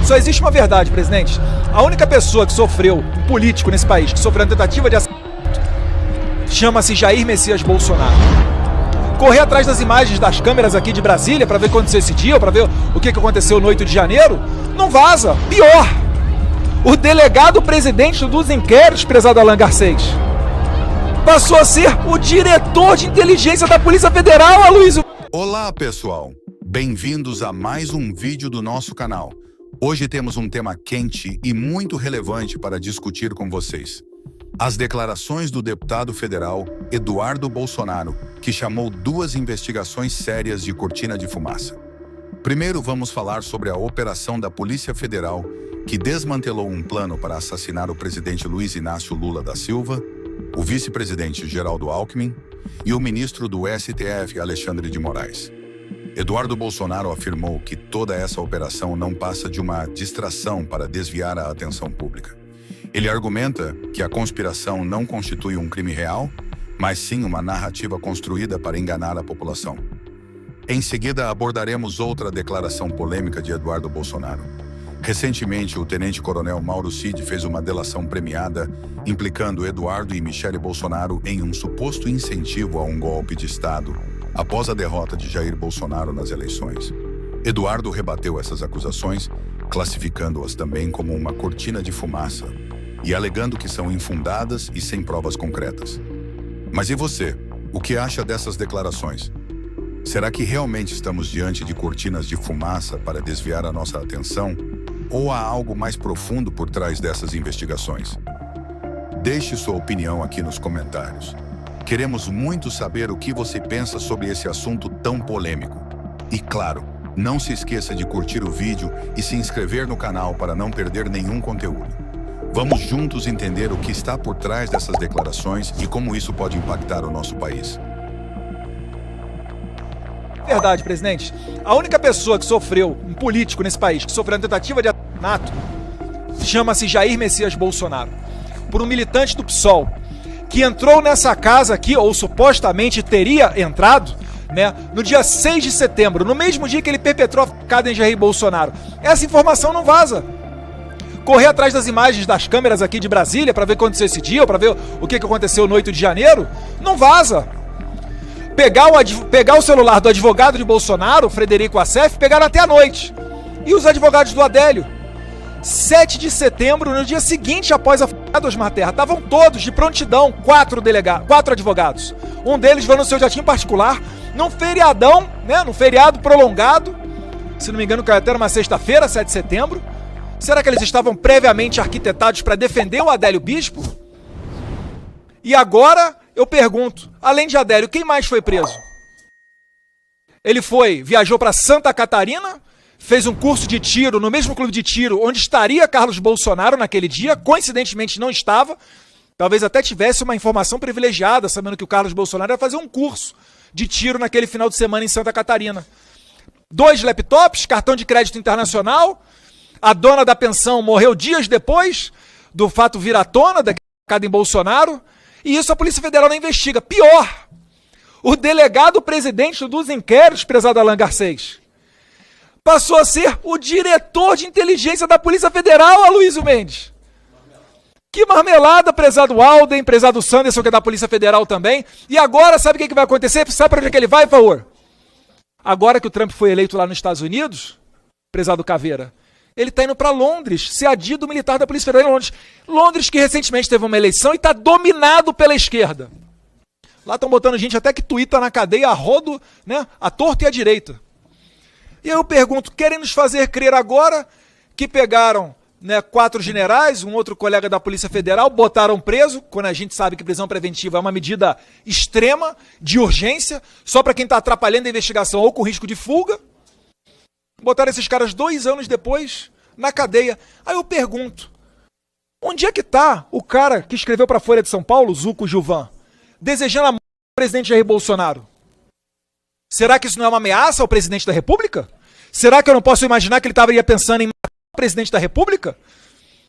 Só existe uma verdade, presidente. A única pessoa que sofreu, um político nesse país, que sofreu uma tentativa de assassinato, chama-se Jair Messias Bolsonaro. Correr atrás das imagens das câmeras aqui de Brasília para ver o que aconteceu esse dia, ou para ver o que aconteceu no 8 de janeiro, não vaza. Pior, o delegado presidente dos inquéritos, prezado Alan Garcês, passou a ser o diretor de inteligência da Polícia Federal, Aloysio. Olá, pessoal. Bem-vindos a mais um vídeo do nosso canal. Hoje temos um tema quente e muito relevante para discutir com vocês. As declarações do deputado federal Eduardo Bolsonaro, que chamou duas investigações sérias de cortina de fumaça. Primeiro, vamos falar sobre a operação da Polícia Federal, que desmantelou um plano para assassinar o presidente Luiz Inácio Lula da Silva, o vice-presidente Geraldo Alckmin e o ministro do STF, Alexandre de Moraes. Eduardo Bolsonaro afirmou que toda essa operação não passa de uma distração para desviar a atenção pública. Ele argumenta que a conspiração não constitui um crime real, mas sim uma narrativa construída para enganar a população. Em seguida, abordaremos outra declaração polêmica de Eduardo Bolsonaro. Recentemente, o tenente-coronel Mauro Cid fez uma delação premiada implicando Eduardo e Michele Bolsonaro em um suposto incentivo a um golpe de Estado após a derrota de Jair Bolsonaro nas eleições. Eduardo rebateu essas acusações, classificando-as também como uma cortina de fumaça e alegando que são infundadas e sem provas concretas. Mas e você? O que acha dessas declarações? Será que realmente estamos diante de cortinas de fumaça para desviar a nossa atenção? Ou há algo mais profundo por trás dessas investigações? Deixe sua opinião aqui nos comentários. Queremos muito saber o que você pensa sobre esse assunto tão polêmico. E claro, não se esqueça de curtir o vídeo e se inscrever no canal para não perder nenhum conteúdo. Vamos juntos entender o que está por trás dessas declarações e como isso pode impactar o nosso país. Verdade, presidente. A única pessoa que sofreu, um político nesse país, que sofreu uma tentativa de assassinato, chama-se Jair Messias Bolsonaro, por um militante do PSOL, que entrou nessa casa aqui, ou supostamente teria entrado, né, no dia 6 de setembro, no mesmo dia que ele perpetrou a facada em Jair Bolsonaro. Essa informação não vaza. Correr atrás das imagens das câmeras aqui de Brasília para ver o que aconteceu esse dia, ou para ver o que aconteceu no 8 de janeiro, não vaza. Pegar o celular do advogado de Bolsonaro, Frederico Assef, pegaram até a noite. E os advogados do Adélio? 7 de setembro, no dia seguinte após a facada do Osmar Terra, estavam todos de prontidão, 4 advogados. Um deles vai no seu jatinho particular, num feriadão, né, num feriado prolongado, se não me engano, caiu até numa sexta-feira, 7 de setembro. Será que eles estavam previamente arquitetados para defender o Adélio Bispo? E agora, eu pergunto, além de Adélio, quem mais foi preso? Ele viajou para Santa Catarina, fez um curso de tiro no mesmo clube de tiro onde estaria Carlos Bolsonaro naquele dia, coincidentemente não estava, talvez até tivesse uma informação privilegiada, sabendo que o Carlos Bolsonaro ia fazer um curso de tiro naquele final de semana em Santa Catarina. 2 laptops, cartão de crédito internacional, a dona da pensão morreu dias depois do fato vir à tona da facada em Bolsonaro, e isso a Polícia Federal não investiga. Pior, o delegado presidente dos inquéritos, prezado Alan Garcês, passou a ser o diretor de inteligência da Polícia Federal, Aloysio Mendes. Que marmelada, prezado Alden, prezado Sanderson, que é da Polícia Federal também. E agora, sabe o que vai acontecer? Sabe para onde é que ele vai, por favor? Agora que o Trump foi eleito lá nos Estados Unidos, prezado Caveira, ele está indo para Londres, ser adido militar da Polícia Federal em Londres. Londres que recentemente teve uma eleição e está dominado pela esquerda. Lá estão botando gente até que tuita na cadeia a rodo, né, a torta e a direita. E eu pergunto, querem nos fazer crer agora que pegaram, né, 4 generais, um outro colega da Polícia Federal, botaram preso, quando a gente sabe que prisão preventiva é uma medida extrema, de urgência, só para quem está atrapalhando a investigação ou com risco de fuga. Botaram esses caras 2 anos depois na cadeia. Aí eu pergunto, onde é que está o cara que escreveu para a Folha de São Paulo, Zuco Gilvan, desejando a morte do presidente Jair Bolsonaro? Será que isso não é uma ameaça ao presidente da República? Será que eu não posso imaginar que ele estaria pensando em matar o presidente da República?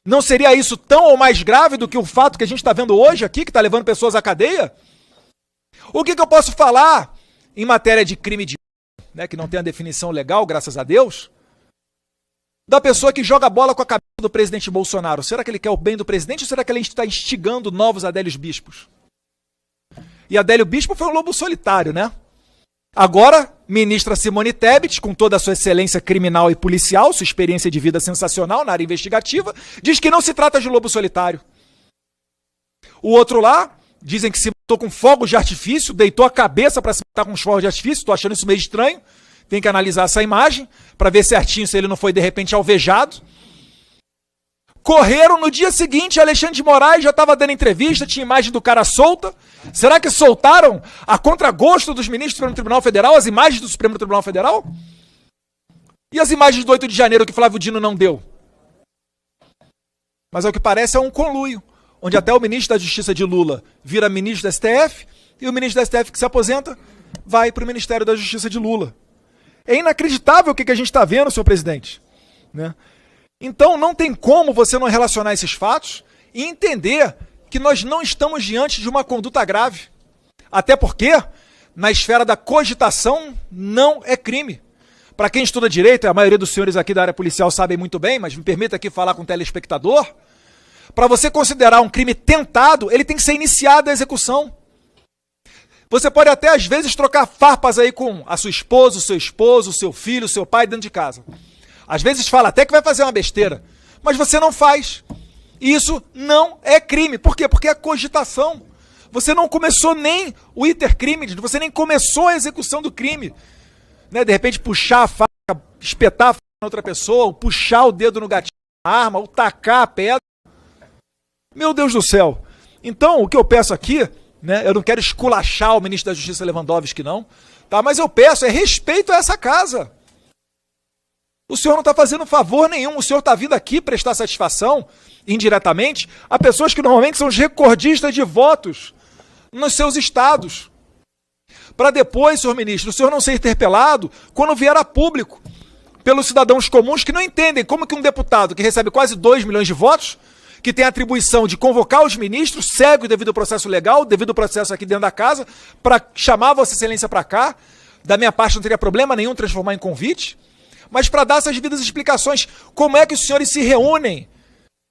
Não seria isso tão ou mais grave do que o fato que a gente está vendo hoje aqui, que está levando pessoas à cadeia? O que eu posso falar em matéria de crime de, né, que não tem a definição legal, graças a Deus? da pessoa que joga bola com a cabeça do presidente Bolsonaro? Será que ele quer o bem do presidente ou será que ele está instigando novos Adélios Bispos? E Adélio Bispo foi um lobo solitário, né? Agora, ministra Simone Tebet, com toda a sua excelência criminal e policial, sua experiência de vida sensacional na área investigativa, diz que não se trata de lobo solitário. O outro lá, dizem que se matou com fogos de artifício, deitou a cabeça para se matar com os fogos de artifício, estou achando isso meio estranho, tem que analisar essa imagem, para ver certinho se ele não foi de repente alvejado. Correram no dia seguinte, Alexandre de Moraes já estava dando entrevista, tinha imagem do cara solta. Será que soltaram a contragosto dos ministros do Supremo Tribunal Federal, as imagens do Supremo Tribunal Federal? E as imagens do 8 de janeiro que Flávio Dino não deu? Mas ao que parece é um conluio, onde até o ministro da Justiça de Lula vira ministro da STF, e o ministro da STF que se aposenta vai para o Ministério da Justiça de Lula. É inacreditável o que a gente está vendo, senhor presidente, né? Então não tem como você não relacionar esses fatos e entender que nós não estamos diante de uma conduta grave. Até porque, na esfera da cogitação, não é crime. Para quem estuda direito, a maioria dos senhores aqui da área policial sabem muito bem, mas me permita aqui falar com o telespectador, para você considerar um crime tentado, ele tem que ser iniciada a execução. Você pode até, às vezes, trocar farpas aí com a sua esposa, o seu filho, o seu pai dentro de casa. Às vezes fala até que vai fazer uma besteira, mas você não faz. E isso não é crime. Por quê? Porque é cogitação. Você não começou nem o iter crime, você nem começou a execução do crime. Né? De repente puxar a faca, espetar a faca na outra pessoa, ou puxar o dedo no gatilho da arma, ou tacar a pedra. Meu Deus do céu. Então, o que eu peço aqui, né, eu não quero esculachar o ministro da Justiça Lewandowski, não, tá? Mas eu peço respeito a essa casa. O senhor não está fazendo favor nenhum, o senhor está vindo aqui prestar satisfação, indiretamente, a pessoas que normalmente são os recordistas de votos nos seus estados. Para depois, senhor ministro, o senhor não ser interpelado quando vier a público pelos cidadãos comuns que não entendem como que um deputado que recebe quase 2 milhões de votos, que tem a atribuição de convocar os ministros, cego devido ao processo legal, devido ao processo aqui dentro da casa, para chamar Vossa Excelência para cá, da minha parte não teria problema nenhum transformar em convite, mas para dar essas devidas explicações, como é que os senhores se reúnem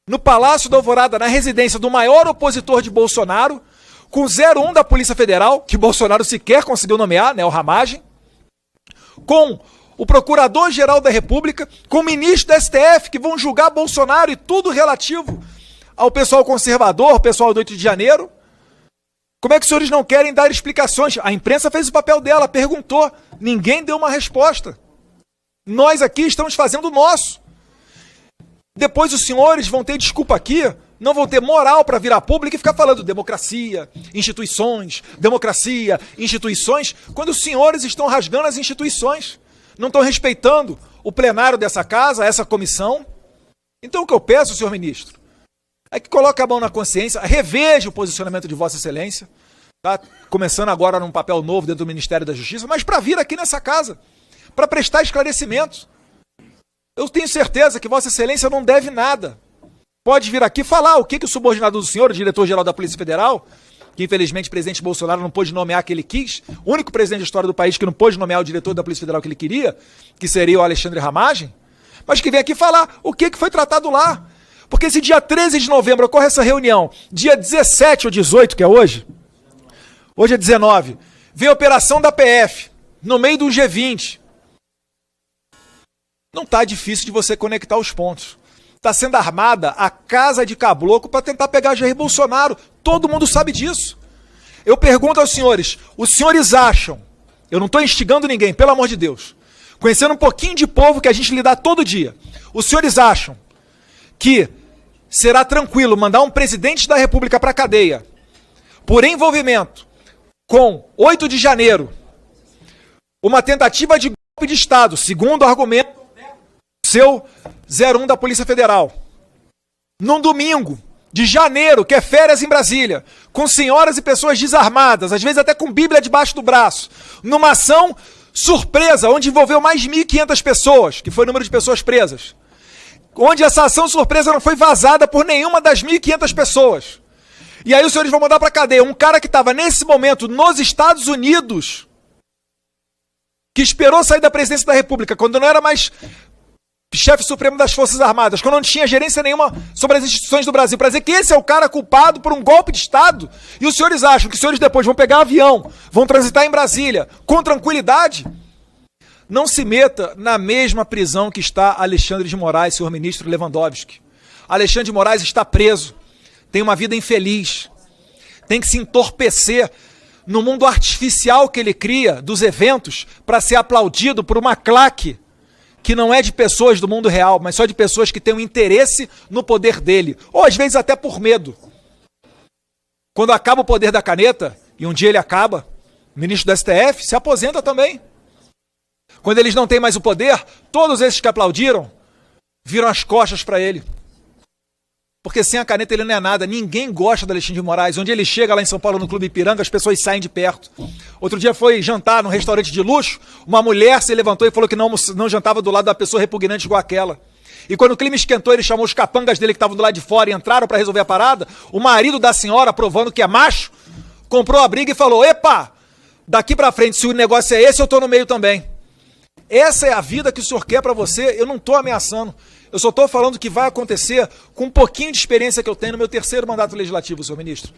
no Palácio da Alvorada, na residência do maior opositor de Bolsonaro, com o 01 da Polícia Federal, que Bolsonaro sequer conseguiu nomear, né, o Ramagem, com o Procurador-Geral da República, com o ministro da STF, que vão julgar Bolsonaro e tudo relativo ao pessoal conservador, o pessoal do 8 de janeiro. Como é que os senhores não querem dar explicações? A imprensa fez o papel dela, perguntou, ninguém deu uma resposta. Nós aqui estamos fazendo o nosso. Depois os senhores vão ter desculpa aqui, não vão ter moral para vir a público e ficar falando democracia, instituições, quando os senhores estão rasgando as instituições, não estão respeitando o plenário dessa casa, essa comissão. Então o que eu peço, senhor ministro, é que coloque a mão na consciência, reveja o posicionamento de Vossa Excelência, tá? Começando agora num papel novo dentro do Ministério da Justiça, mas para vir aqui nessa casa, para prestar esclarecimentos. Eu tenho certeza que Vossa Excelência não deve nada. Pode vir aqui falar o que o subordinado do senhor, o diretor-geral da Polícia Federal, que infelizmente o presidente Bolsonaro não pôde nomear que ele quis, o único presidente da história do país que não pôde nomear o diretor da Polícia Federal que ele queria, que seria o Alexandre Ramagem, mas que vem aqui falar o que foi tratado lá. Porque esse dia 13 de novembro ocorre essa reunião, dia 17 ou 18, que é hoje é 19, vem a operação da PF, no meio do G20. Não está difícil de você conectar os pontos. Está sendo armada a casa de caboclo para tentar pegar Jair Bolsonaro. Todo mundo sabe disso. Eu pergunto aos senhores, os senhores acham, eu não estou instigando ninguém, pelo amor de Deus, conhecendo um pouquinho de povo que a gente lidar todo dia, os senhores acham que será tranquilo mandar um presidente da República para a cadeia por envolvimento com 8 de janeiro, uma tentativa de golpe de Estado, segundo o argumento seu 01 da Polícia Federal, num domingo de janeiro, que é férias em Brasília, com senhoras e pessoas desarmadas, às vezes até com Bíblia debaixo do braço, numa ação surpresa, onde envolveu mais de 1.500 pessoas, que foi o número de pessoas presas, onde essa ação surpresa não foi vazada por nenhuma das 1.500 pessoas. E aí os senhores vão mandar para a cadeia um cara que estava nesse momento nos Estados Unidos, que esperou sair da presidência da República, quando não era mais chefe supremo das Forças Armadas, quando não tinha gerência nenhuma sobre as instituições do Brasil, para dizer que esse é o cara culpado por um golpe de Estado, e os senhores acham que os senhores depois vão pegar avião, vão transitar em Brasília com tranquilidade? Não se meta na mesma prisão que está Alexandre de Moraes, senhor ministro Lewandowski. Alexandre de Moraes está preso, tem uma vida infeliz, tem que se entorpecer no mundo artificial que ele cria dos eventos para ser aplaudido por uma claque que não é de pessoas do mundo real, mas só de pessoas que têm um interesse no poder dele, ou às vezes até por medo. Quando acaba o poder da caneta, e um dia ele acaba, o ministro do STF se aposenta também. Quando eles não têm mais o poder, todos esses que aplaudiram viram as costas para ele. Porque sem a caneta ele não é nada. Ninguém gosta do Alexandre de Moraes. Onde ele chega lá em São Paulo, no Clube Ipiranga, as pessoas saem de perto. Outro dia foi jantar num restaurante de luxo, uma mulher se levantou e falou que não jantava do lado da pessoa repugnante igual aquela. E quando o clima esquentou, ele chamou os capangas dele que estavam do lado de fora e entraram para resolver a parada. O marido da senhora, provando que é macho, comprou a briga e falou: epa, daqui para frente, se o negócio é esse, eu tô no meio também. Essa é a vida que o senhor quer para você? Eu não estou ameaçando. Eu só estou falando que vai acontecer com um pouquinho de experiência que eu tenho no meu terceiro mandato legislativo, senhor ministro.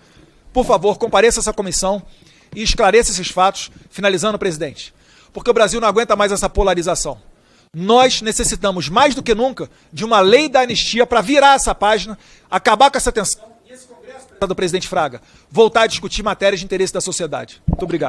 Por favor, compareça a essa comissão e esclareça esses fatos, finalizando, presidente. Porque o Brasil não aguenta mais essa polarização. Nós necessitamos, mais do que nunca, de uma lei da anistia para virar essa página, acabar com essa tensão e esse Congresso do presidente Fraga voltar a discutir matérias de interesse da sociedade. Muito obrigado.